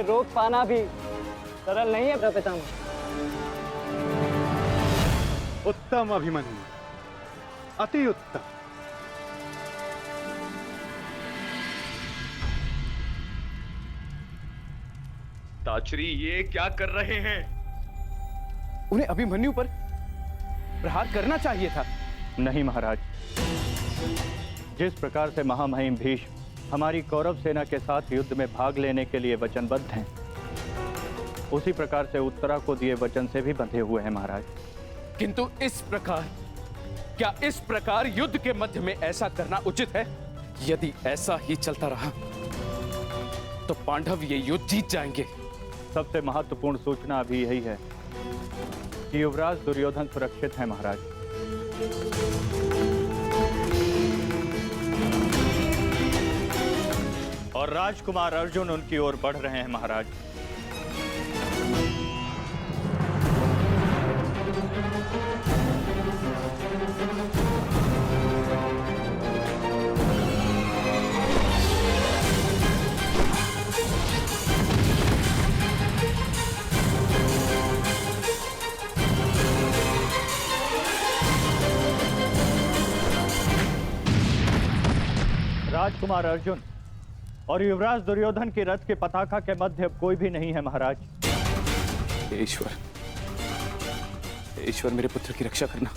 रोक पाना भी सरल नहीं है पितामह। उत्तम अभिमन्यु, अति उत्तम। ताचरी ये क्या कर रहे हैं? उन्हें अभिमन्यु पर प्रहार करना चाहिए था। नहीं महाराज, जिस प्रकार से महामहिम भीष्म हमारी कौरव सेना के साथ युद्ध में भाग लेने के लिए वचनबद्ध हैं, उसी प्रकार से उत्तरा को दिए वचन से भी बंधे हुए हैं महाराज। किंतु क्या इस प्रकार युद्ध के मध्य में ऐसा करना उचित है? यदि ऐसा ही चलता रहा तो पांडव ये युद्ध जीत जाएंगे। सबसे महत्वपूर्ण सूचना अभी यही है कि युवराज दुर्योधन सुरक्षित है महाराज। और राजकुमार अर्जुन उनकी ओर बढ़ रहे हैं महाराज। राजकुमार अर्जुन और युवराज दुर्योधन की रथ के पताका के मध्य कोई भी नहीं है महाराज। ईश्वर मेरे पुत्र की रक्षा करना।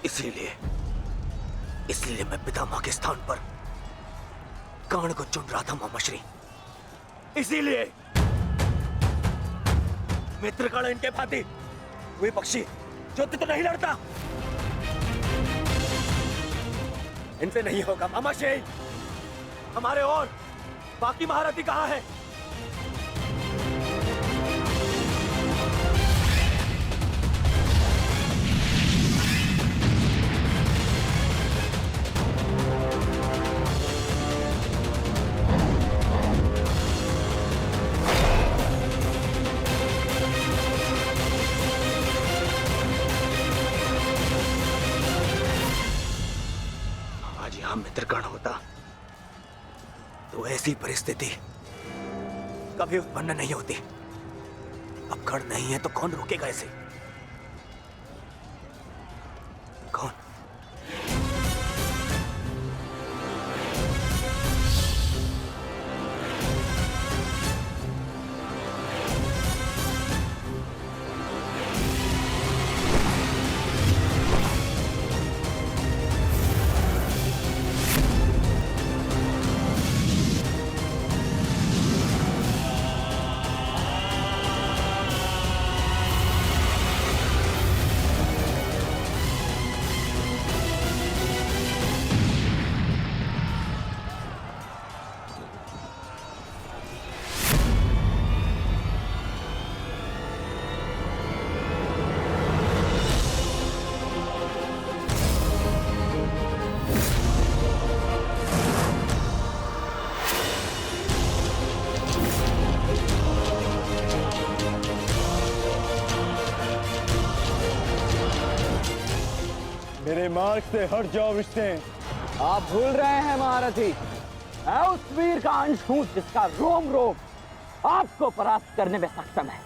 इसीलिए मैं पितामह के स्थान पर कर्ण को चुन रहा था मामाश्री। इसीलिए मित्रकर्ण इनके भांति वे पक्षी युद्ध तो नहीं लड़ता, इनसे नहीं होगा मामाश्री। हमारे और बाकी महारथी कहां है? मित्रकर्ण होता तो ऐसी परिस्थिति कभी उत्पन्न नहीं होती। अब कर्ण नहीं है तो कौन रोकेगा इसे? कौन? मेरे मार्ग से हट जाओ विष्णु। आप भूल रहे हैं महारथी, मैं उस वीर का अंश हूं जिसका रोम रोम आपको परास्त करने में सक्षम है।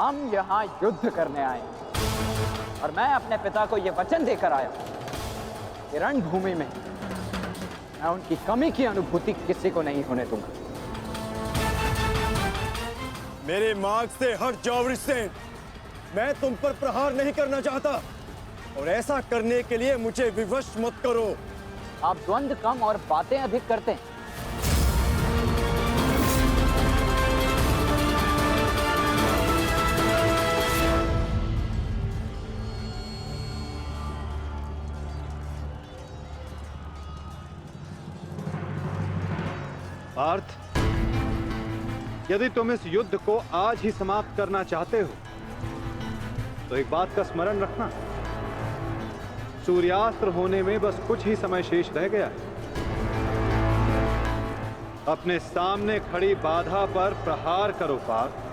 हम यहाँ युद्ध करने आए और मैं अपने पिता को यह वचन देकर आया कि रणभूमि में मैं उनकी कमी की अनुभूति किसी को नहीं होने दूंगा। मेरे मार्ग से हट जाओ विष्णु। मैं तुम पर प्रहार नहीं करना चाहता और ऐसा करने के लिए मुझे विवश मत करो। आप द्वंद्व कम और बातें अधिक करते हैं। पार्थ, यदि तुम इस युद्ध को आज ही समाप्त करना चाहते हो तो एक बात का स्मरण रखना, सूर्यास्त्र होने में बस कुछ ही समय शेष रह गया है। अपने सामने खड़ी बाधा पर प्रहार करो पार्थ।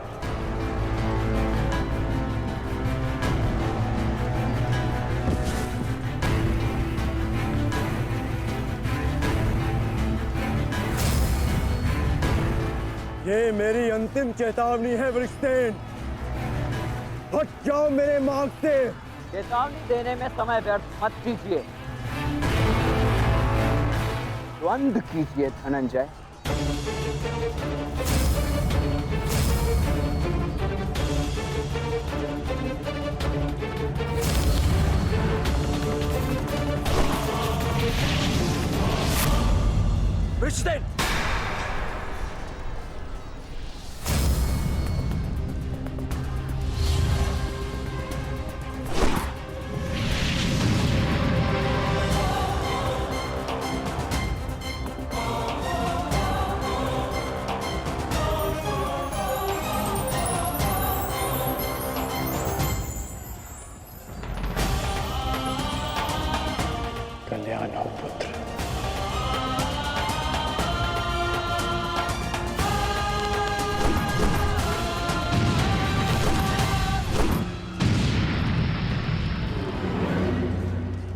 ये मेरी अंतिम चेतावनी है वृषसेन, हट जाओ मेरे मार्ग से। चेतावनी देने में समय व्यर्थ मत कीजिए, द्वंद्व कीजिए धनंजय। वृषसेन, कल्याण हो पुत्र।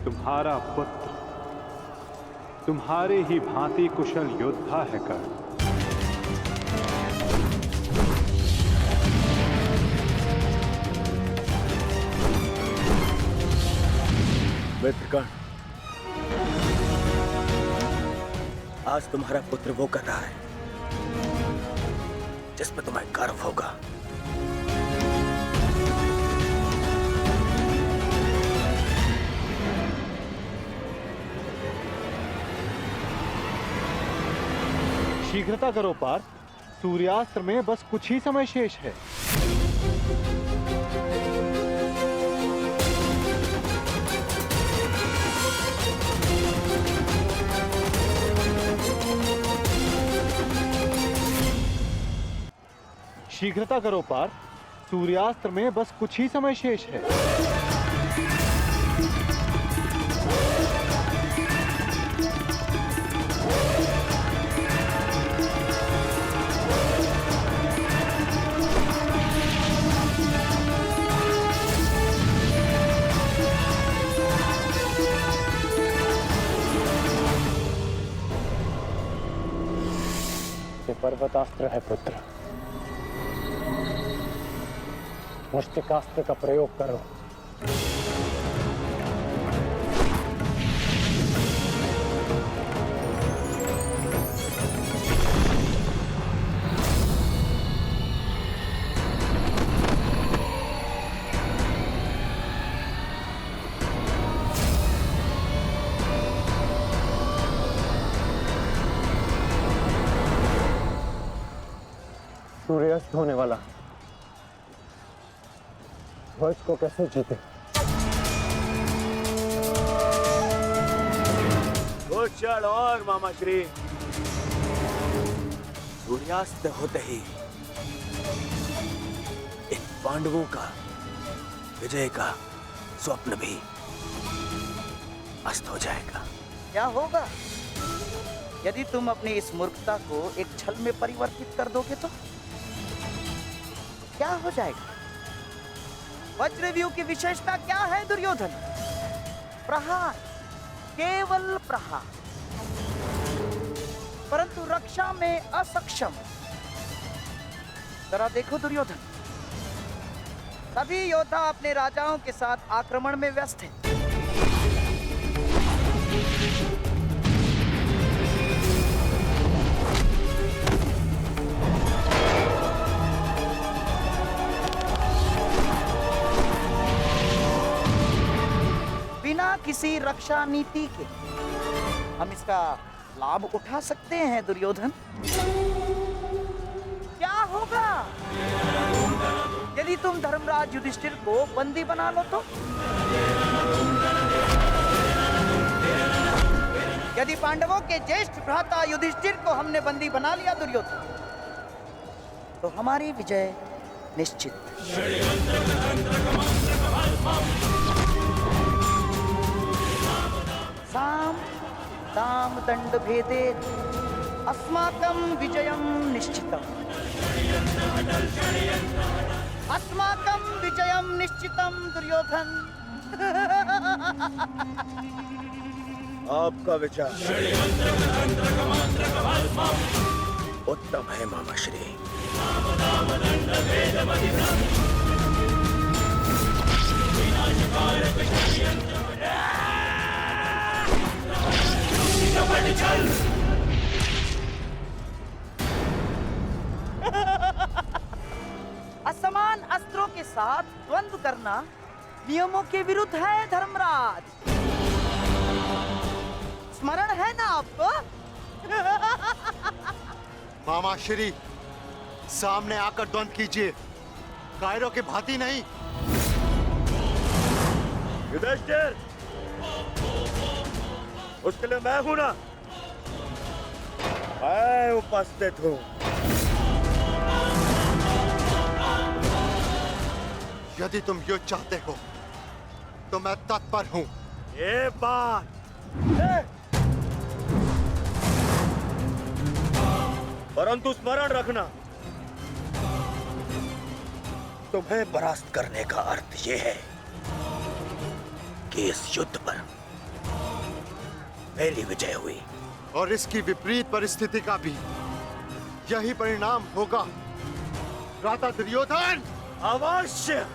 तुम्हारा पुत्र तुम्हारे ही भांति कुशल योद्धा है कर्ण। मित्रगण, आज तुम्हारा पुत्र वो कर रहा है जिस पर तुम्हें गर्व होगा। शीघ्रता करो पार्थ, सूर्यास्त्र में बस कुछ ही समय शेष है। शीघ्रता करो पार्थ, सूर्यास्त्र में बस कुछ ही समय शेष है। ये पर्वतास्त्र है पुत्र, मुष्टिकास्त्र का प्रयोग करो। सूर्यास्त होने वाला, ध्वज को कैसे जीते? कुछ क्षण और मामा श्री। सूर्यास्त होते ही इन पांडवों का विजय का स्वप्न भी अस्त हो जाएगा। क्या होगा यदि तुम अपनी इस मूर्खता को एक छल में परिवर्तित कर दोगे तो क्या हो जाएगा? वज्रव्यूह की विशेषता क्या है दुर्योधन? प्रहार, केवल प्रहार, परंतु रक्षा में असक्षम। जरा देखो दुर्योधन, सभी योद्धा अपने राजाओं के साथ आक्रमण में व्यस्त हैं। बिना किसी रक्षा नीति के हम इसका लाभ उठा सकते हैं दुर्योधन। क्या होगा यदि तुम धर्मराज युधिष्ठिर को बंदी बना लो तो? यदि पांडवों के ज्येष्ठ भ्राता युधिष्ठिर को हमने बंदी बना लिया दुर्योधन, तो हमारी विजय निश्चित। साम दाम दंड भेदे अस्माकं विजयं निश्चितम्। अस्माकं विजयं निश्चितं दुर्योधन। आपका विचार उत्तम है मामाश्री। असमान अस्त्रों के साथ द्वंद्व करना नियमों के विरुद्ध है धर्मराज। स्मरण है ना आपको? मामा श्री, सामने आकर द्वंद कीजिए, कायरों की भांति नहीं। युधिष्ठिर, उसके लिए मैं हूं ना, मैं उपस्थित हूं। यदि तुम युद्ध चाहते हो तो मैं तत्पर हूं। ये बात परंतु स्मरण रखना, तुम्हें परास्त करने का अर्थ यह है कि इस युद्ध पर मेरी विजय हुई, और इसकी विपरीत परिस्थिति का भी यही परिणाम होगा भ्राता दुर्योधन। अवश्य।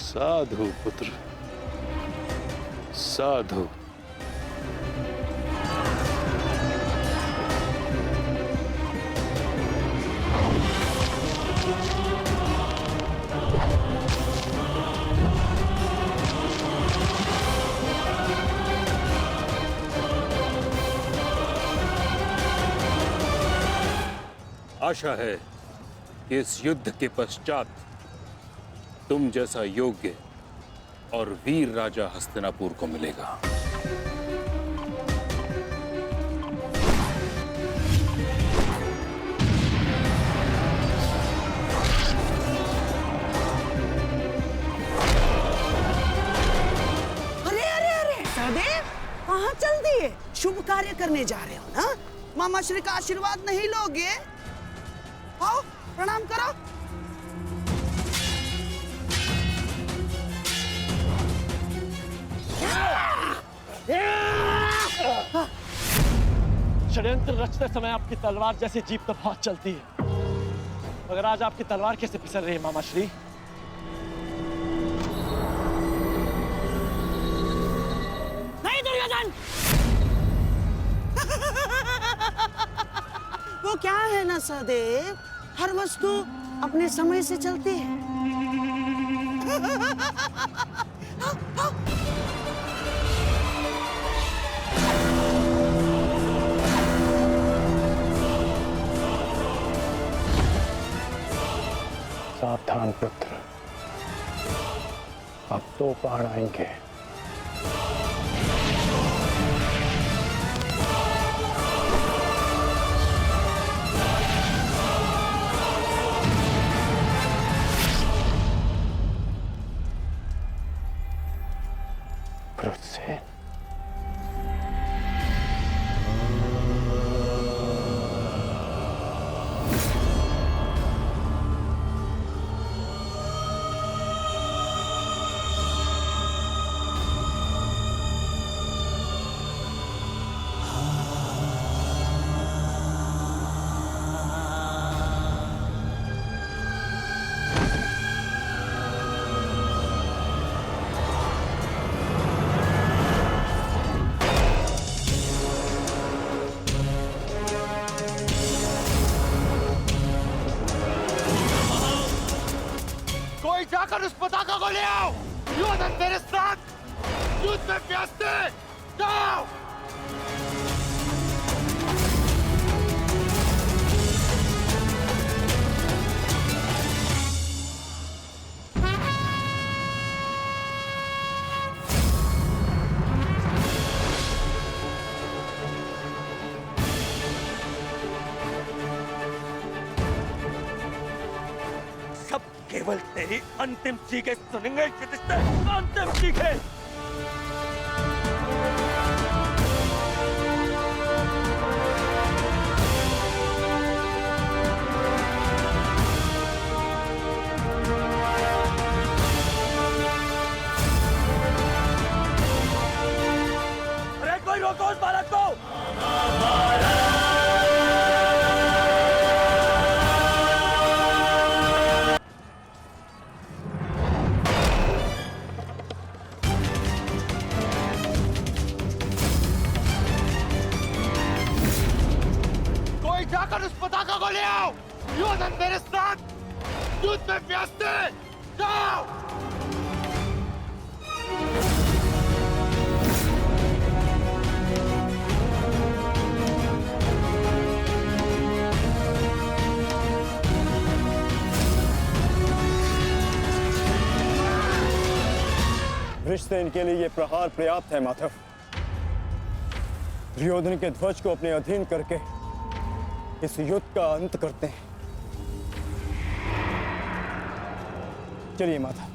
साधु पुत्र, साधु। आशा है कि इस युद्ध के पश्चात तुम जैसा योग्य और वीर राजा हस्तिनापुर को मिलेगा। अरे अरे अरे सहदेव, कहाँ चल दिए? शुभ कार्य करने जा रहे हो ना? मामा श्री का आशीर्वाद नहीं लोगे? आओ प्रणाम करो। षड्यंत्र रचते समय आपकी तलवार जैसी जीप तो बहुत चलती है, मगर आज आपकी तलवार कैसे फिसल रही है मामा श्री? नहीं दुर्योधन, वो क्या है ना सहदेव, हर वस्तु अपने समय से चलती है। सावधान पुत्र, अब तो बाण आएंगे। से जाकर उस पताका को ले आओ। दुर्योधन मेरे साथ युद्ध में व्यस्त है। जाओ। केवल तेरी अंतिम चीखें सुनेंगे युधिष्ठिर, अंतिम चीखें। अरे कोई रोको उस बालक को। जाकर उस पताका को ले आओ। दुर्योधन मेरे साथ युद्ध में व्यस्त है। जाओ। वृषसेन के लिए ये प्रहार पर्याप्त है माधव। दुर्योधन के ध्वज को अपने अधीन करके इस युद्ध का अंत करते हैं। चलिए माता।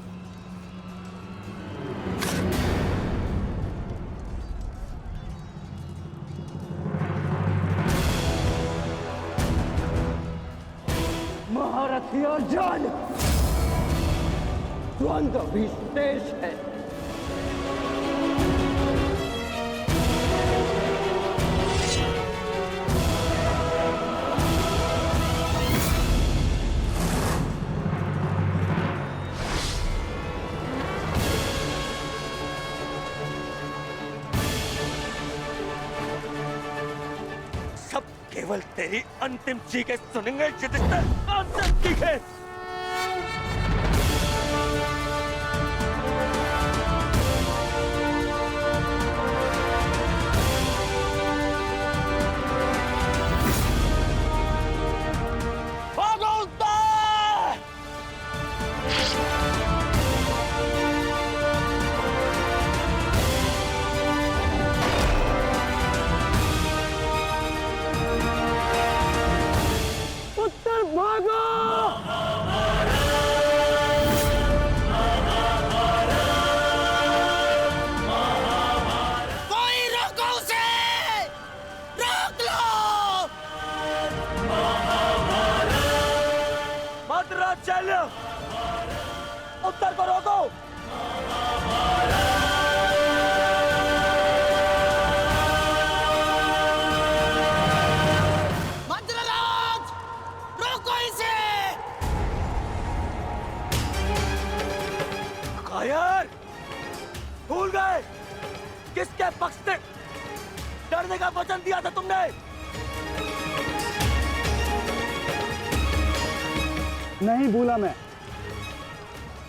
महारथी अर्जुन, द्वंद्व भी शेष है। केवल तेरी अंतिम चीखें सुनेंगे युधिष्ठिर, अंतिम चीखें। भागो उत्तर। उत्तर को रोको। वज्रराज, रोको इसे। कायर, भूल गए किसके पक्ष से डरने का वचन दिया था तुमने? नहीं भूला मैं।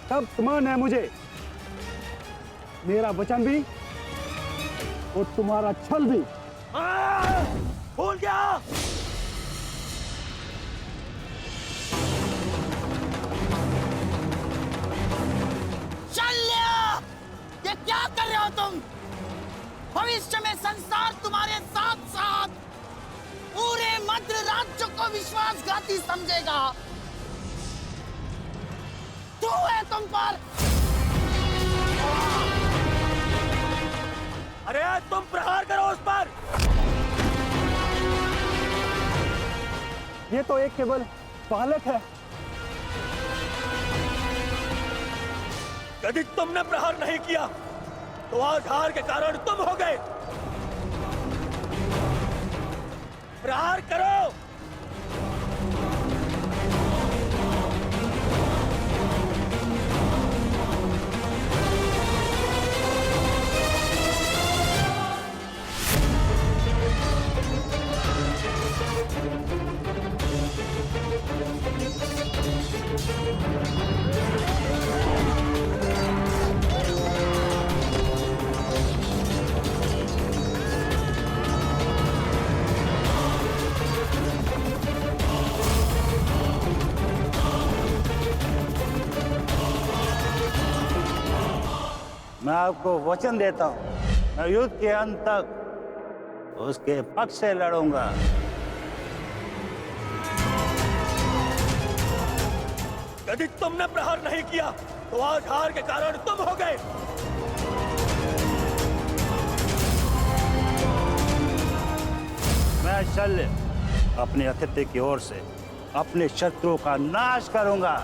सब समान है मुझे, मेरा वचन भी और तुम्हारा छल भी। भूल गया। शल्य, ये क्या कर रहे हो तुम? भविष्य में संसार तुम्हारे साथ साथ पूरे मद्र राज्य को विश्वासघाती समझेगा। तू है तुम पर। अरे तुम प्रहार करो उस पर। ये तो एक केवल बालक है। यदि तुमने प्रहार नहीं किया तो आज हार के कारण तुम हो गए। प्रहार करो। मैं आपको वचन देता हूँ, मैं युद्ध के अंत तक उसके पक्ष से लड़ूंगा। यदि तुमने प्रहार नहीं किया तो आज हार के कारण तुम हो गए। मैं शल्य अपने अतिथि की ओर से अपने शत्रुओं का नाश करूंगा।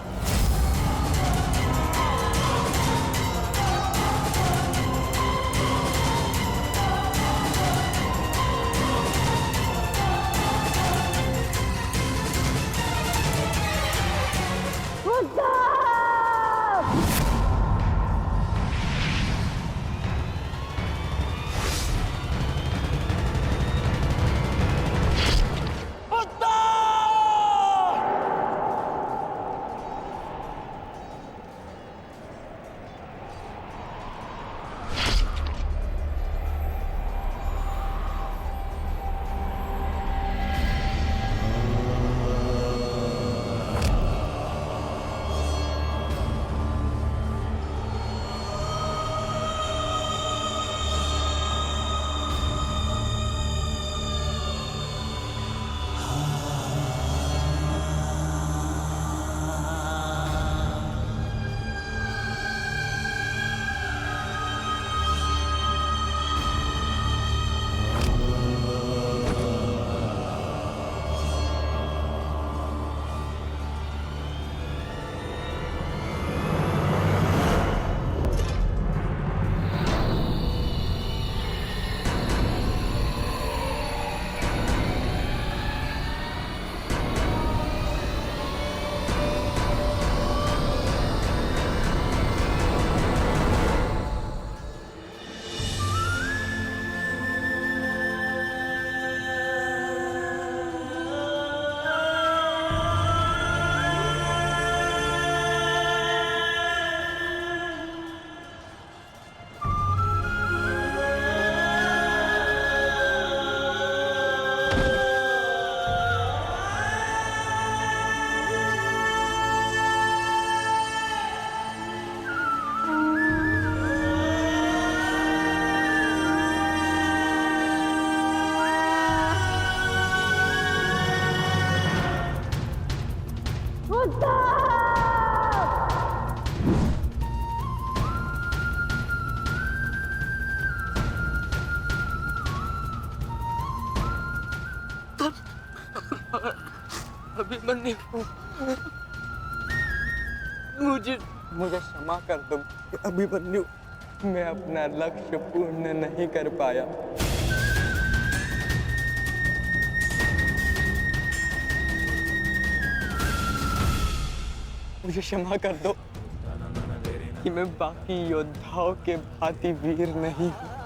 अभिमन्यु, मुझे क्षमा कर दो अभिमन्यु, मैं अपना लक्ष्य पूर्ण नहीं कर पाया। मुझे क्षमा कर दो कि मैं बाकी योद्धाओं के भांति वीर नहीं हूँ।